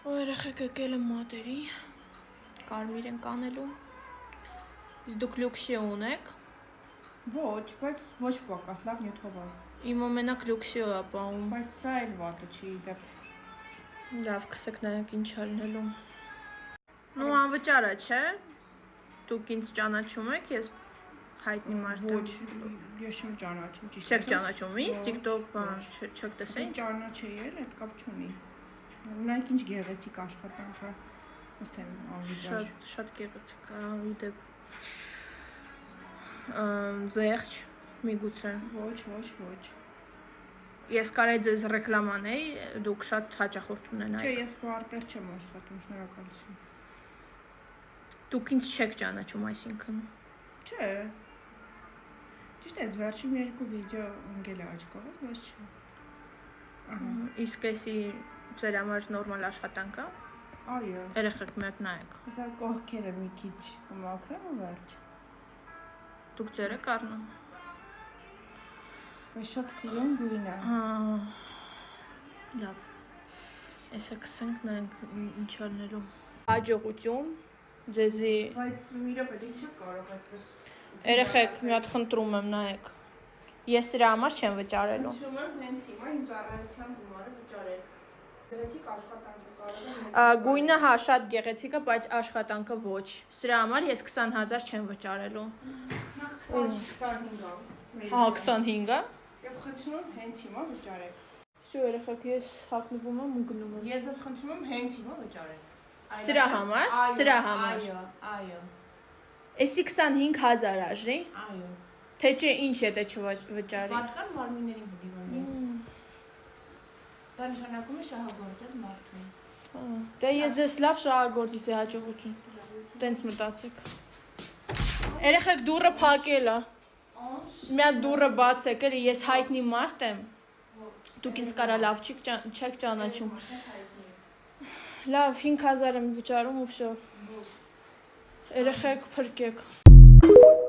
Երեխեք եկել եմ մատերի, կարմիր ենք անելու, իսկ դուք լյուքսի ունեք։ Ոչ, բայց ոչ պակաս, լավ նյութով է։ Իմ ամենակ լյուքսի է ապահում։ Բայց սա էլ վատը չի դեպ։ Լավ, կսեք նայեք ինչ ալնելու։ Նու անվճար է, չէ։ Դուք ինձ ճանաչում եք, ես հայտնի մարդ եմ։ Ոչ, ես չեմ ճանաչում, ճիշտ է։ Չեք ճանաչում ինձ, TikTok բան, չեք տեսել ինչ։ Ճանաչեի էլ, այդ կապ չունի։ Ունայք ինչ գեղեցիկ աշխատանք է։ Ըստ եմ անվիճար։ Շատ գեղեցիկ է, իդեպ։ Զեղչ, միգուցե։ Ոչ։ Ես կարեի ձեզ ռեկլամանեի, դուք շատ հաճախորդ ունենայիք։ Չէ, ես բարտեր չեմ աշխատում, շնորհակալություն։ Դուք ինձ չեք ճանաչում, այսինքն։ Չէ։ Ճիշտ է, վերջին երկու վիդեո ընկել է աչքովս, բայց չէ։ Ահա։ Իսկ էսի ձեր համար նորմալ աշխատանք է։ Այո։ Երեխեք մեկ նայեք։ Հեսա կողքերը մի քիչ կմաքրեմ ու վերջ։ Դուք ձեր եք առնում։ Բայց շատ սիրուն գույն է։ Լավ։ Էսա կսենք նայենք ինչ անելու։ Հաջողություն ձեզի։ Բայց մի րոպե դու չեք կարող այդպես։ Երեխեք, մի հատ խնդրում եմ նայեք։ Ես սրա համար չեմ վճարելու։ Խնդրում եմ հենց հիմա իմ ծառայության գումարը վճարեք։ Գեղեցիկ աշխատանք է կարող եմ։ Գույնը հա շատ գեղեցիկ է, բայց աշխատանքը ոչ։ Սրա համար ես 20,000 չեմ վճարելու։ 25-ը։ Հա 25-ը։ Եվ խնդրում եմ հենց հիմա վճարեք։ Всё, երեխեք, ես հագնվում եմ ու գնում եմ։ Ես դες խնդրում եմ հենց հիմա վճարեք։ Սրա համար։ Այո։ Էսի 25,000 աժի։ Այո։ Թե չէ ինչ եթե չվճարի։ Պատկան մարմիններին դիմում ես։ Դա նշանակում է շահագործել մարդուն։ Դե ես ձեզ լավ շահագործից է հաջողություն։ Տենց մտածեք։ Երեխեք դուռը փակել է։ Մի հատ դուռը բացեք, էլի ես հայտնի մարդ եմ։ Դուք ինձ կարա լավ չեք ճանաչում։ Լավ 5,000 եմ վճարում ու всё։ Երեխեք փրկեք։